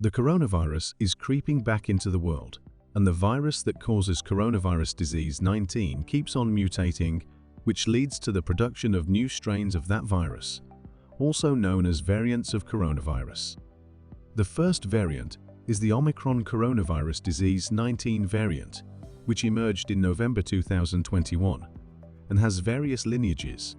The coronavirus is creeping back into the world, and the virus that causes coronavirus disease 19 keeps on mutating, which leads to the production of new strains of that virus, also known as variants of coronavirus. The first variant is the Omicron coronavirus disease 19 variant, which emerged in November 2021 and has various lineages.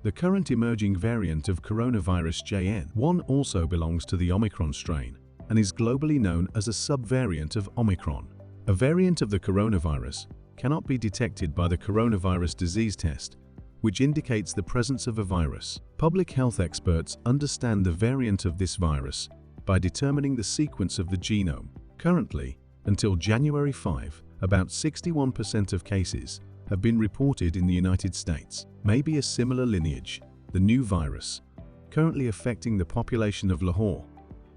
The current emerging variant of coronavirus JN.1 also belongs to the Omicron strain and is globally known as a subvariant of Omicron. A variant of the coronavirus cannot be detected by the coronavirus disease test, which indicates the presence of a virus. Public health experts understand the variant of this virus by determining the sequence of the genome. Currently, until January 5, about 61% of cases have been reported in the United States. Maybe a similar lineage, the new virus, currently affecting the population of Lahore,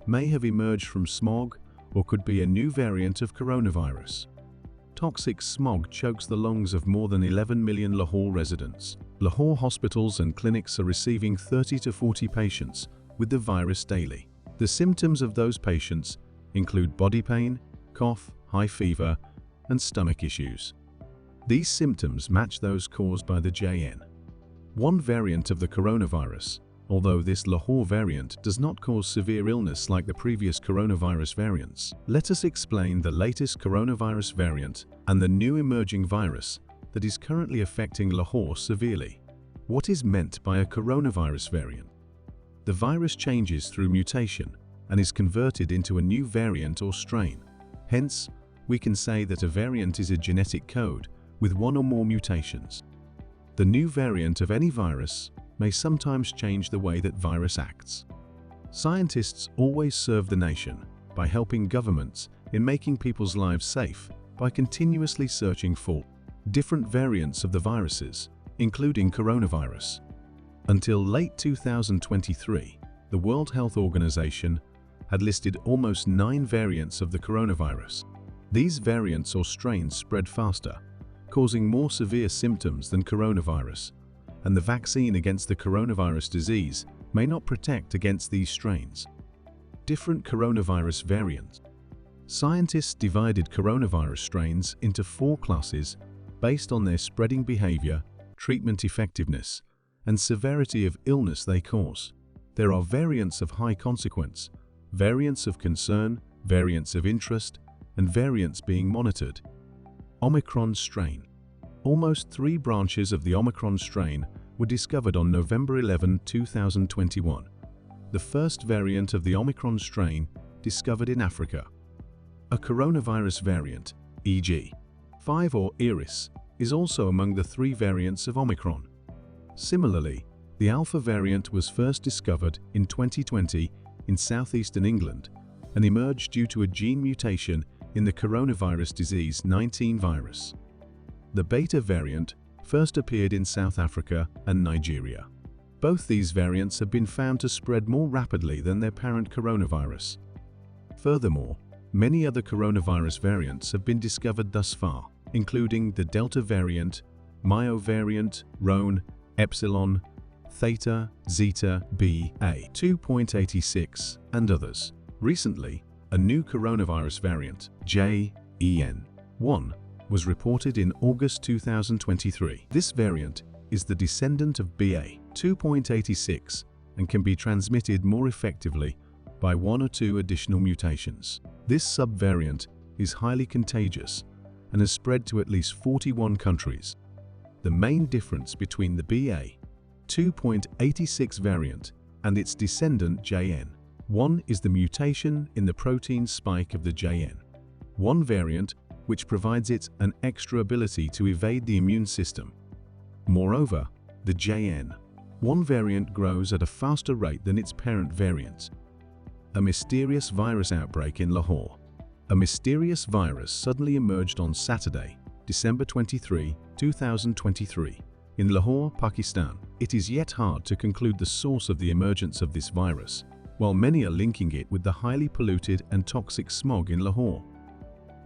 may have emerged from smog or could be a new variant of coronavirus. Toxic smog chokes the lungs of more than 11 million Lahore residents. Lahore hospitals and clinics are receiving 30 to 40 patients with the virus daily. The symptoms of those patients include body pain, cough, high fever, and stomach issues. These symptoms match those caused by the JN.1 variant of the coronavirus, although this Lahore variant does not cause severe illness like the previous coronavirus variants. Let us explain the latest coronavirus variant and the new emerging virus that is currently affecting Lahore severely. What is meant by a coronavirus variant? The virus changes through mutation and is converted into a new variant or strain. Hence, we can say that a variant is a genetic code with one or more mutations. The new variant of any virus may sometimes change the way that virus acts. Scientists always serve the nation by helping governments in making people's lives safe by continuously searching for different variants of the viruses, including coronavirus. Until late 2023, the World Health Organization had listed almost 9 variants of the coronavirus. These variants or strains spread faster, causing more severe symptoms than coronavirus, and the vaccine against the coronavirus disease may not protect against these strains. Different coronavirus variants. Scientists divided coronavirus strains into 4 classes based on their spreading behavior, treatment effectiveness, and severity of illness they cause. There are variants of high consequence, variants of concern, variants of interest, and variants being monitored. Omicron strain. Almost 3 branches of the Omicron strain were discovered on November 11, 2021. The first variant of the Omicron strain discovered in Africa. A coronavirus variant, e.g., 5 or Iris, is also among the 3 variants of Omicron. Similarly, the Alpha variant was first discovered in 2020 in southeastern England and emerged due to a gene mutation in the coronavirus disease 19 virus. The Beta variant first appeared in South Africa and Nigeria. Both these variants have been found to spread more rapidly than their parent coronavirus. Furthermore, many other coronavirus variants have been discovered thus far, including the Delta variant, Myo variant, Rhone, Epsilon, Theta, Zeta, BA 2.86, and others. Recently, a new coronavirus variant, JN.1, was reported in August 2023. This variant is the descendant of BA 2.86 and can be transmitted more effectively by 1 or 2 additional mutations. This subvariant is highly contagious and has spread to at least 41 countries. The main difference between the BA 2.86 variant and its descendant JN.1 is the mutation in the protein spike of the JN.1 variant, which provides it an extra ability to evade the immune system. Moreover, the JN.1 variant grows at a faster rate than its parent variant. A mysterious virus outbreak in Lahore. A mysterious virus suddenly emerged on Saturday, December 23, 2023, in Lahore, Pakistan. It is yet hard to conclude the source of the emergence of this virus, while many are linking it with the highly polluted and toxic smog in Lahore.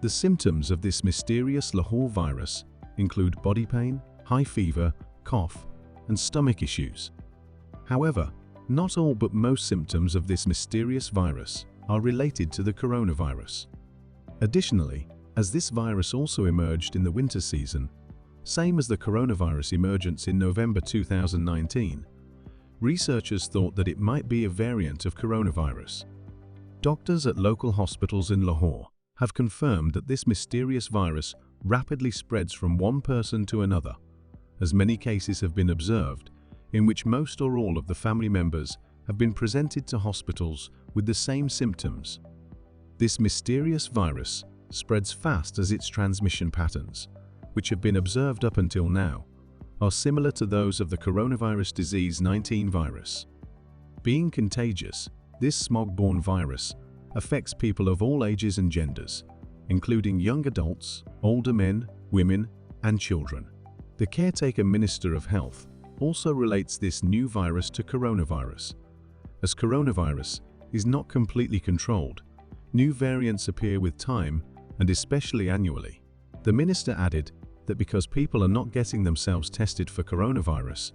The symptoms of this mysterious Lahore virus include body pain, high fever, cough, and stomach issues. However, not all but most symptoms of this mysterious virus are related to the coronavirus. Additionally, as this virus also emerged in the winter season, same as the coronavirus emergence in November 2019, researchers thought that it might be a variant of coronavirus. Doctors at local hospitals in Lahore have confirmed that this mysterious virus rapidly spreads from one person to another, as many cases have been observed in which most or all of the family members have been presented to hospitals with the same symptoms. This mysterious virus spreads fast as its transmission patterns, which have been observed up until now, are similar to those of the coronavirus disease 19 virus. Being contagious, this smog-borne virus affects people of all ages and genders, including young adults, older men, women, and children. The caretaker Minister of Health also relates this new virus to coronavirus. As coronavirus is not completely controlled, new variants appear with time and especially annually. The minister added that because people are not getting themselves tested for coronavirus,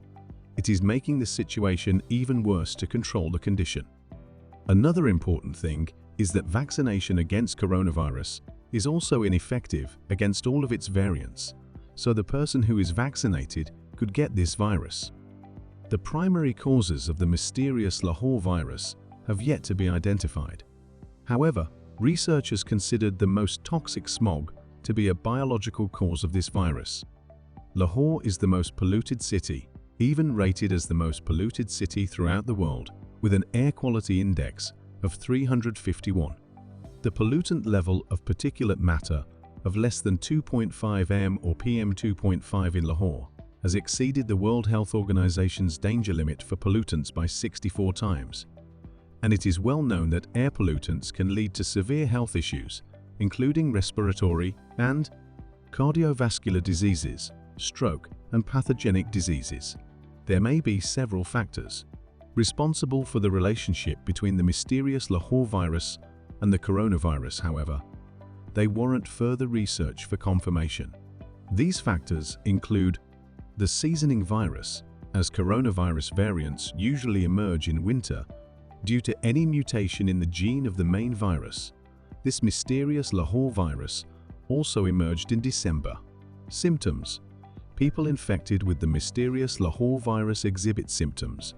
it is making the situation even worse to control the condition. Another important thing is that vaccination against coronavirus is also ineffective against all of its variants, so the person who is vaccinated could get this virus. The primary causes of the mysterious Lahore virus have yet to be identified. However, researchers considered the most toxic smog to be a biological cause of this virus. Lahore is the most polluted city, even rated as the most polluted city throughout the world, with an air quality index of 351. The pollutant level of particulate matter of less than 2.5 m or PM2.5 in Lahore has exceeded the World Health Organization's danger limit for pollutants by 64 times. And it is well known that air pollutants can lead to severe health issues, including respiratory and cardiovascular diseases, stroke, and pathogenic diseases. There may be several factors responsible for the relationship between the mysterious Lahore virus and the coronavirus. However, they warrant further research for confirmation. These factors include the seasoning virus, as coronavirus variants usually emerge in winter due to any mutation in the gene of the main virus. This mysterious Lahore virus also emerged in December. Symptoms: people infected with the mysterious Lahore virus exhibit symptoms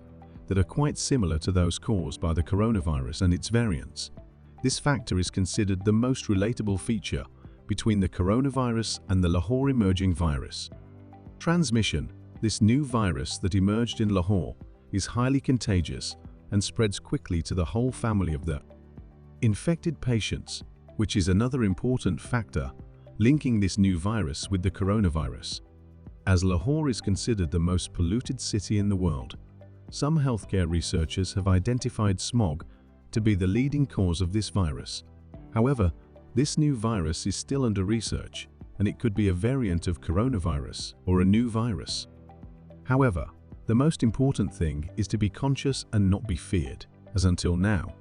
that are quite similar to those caused by the coronavirus and its variants. This factor is considered the most relatable feature between the coronavirus and the Lahore emerging virus. Transmission: this new virus that emerged in Lahore is highly contagious and spreads quickly to the whole family of the infected patients, which is another important factor linking this new virus with the coronavirus. As Lahore is considered the most polluted city in the world, some healthcare researchers have identified smog to be the leading cause of this virus. However, this new virus is still under research, and it could be a variant of coronavirus or a new virus. However, the most important thing is to be conscious and not be feared, as until now,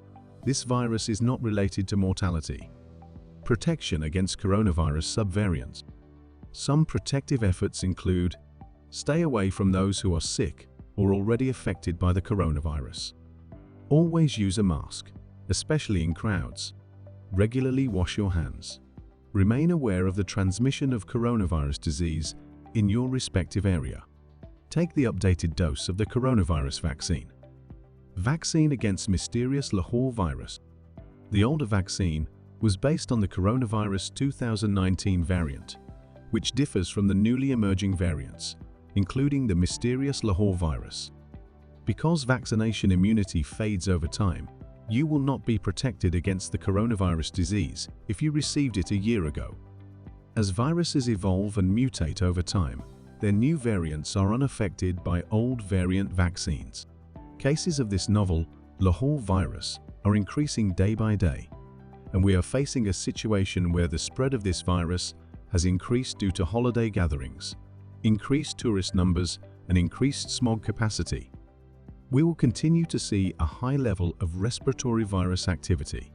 this virus is not related to mortality. Protection against coronavirus subvariants. Some protective efforts include: stay away from those who are sick or already affected by the coronavirus. Always use a mask, especially in crowds. Regularly wash your hands. Remain aware of the transmission of coronavirus disease in your respective area. Take the updated dose of the coronavirus vaccine. Vaccine against mysterious Lahore virus. The older vaccine was based on the coronavirus 2019 variant, which differs from the newly emerging variants, including the mysterious Lahore virus. Because vaccination immunity fades over time, you will not be protected against the coronavirus disease if you received it a year ago. As viruses evolve and mutate over time, their new variants are unaffected by old variant vaccines. Cases of this novel Lahore virus are increasing day by day, and we are facing a situation where the spread of this virus has increased due to holiday gatherings, increased tourist numbers, and increased smog capacity. We will continue to see a high level of respiratory virus activity,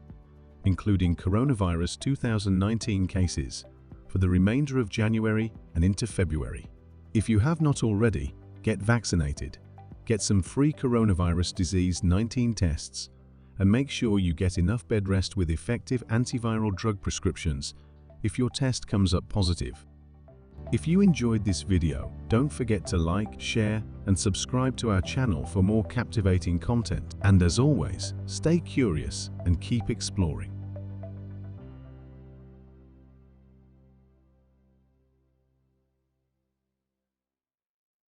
including coronavirus 2019 cases, for the remainder of January and into February. If you have not already, get vaccinated, get some free coronavirus disease 19 tests, and make sure you get enough bed rest with effective antiviral drug prescriptions if your test comes up positive. If you enjoyed this video, don't forget to like, share, and subscribe to our channel for more captivating content. And as always, stay curious and keep exploring.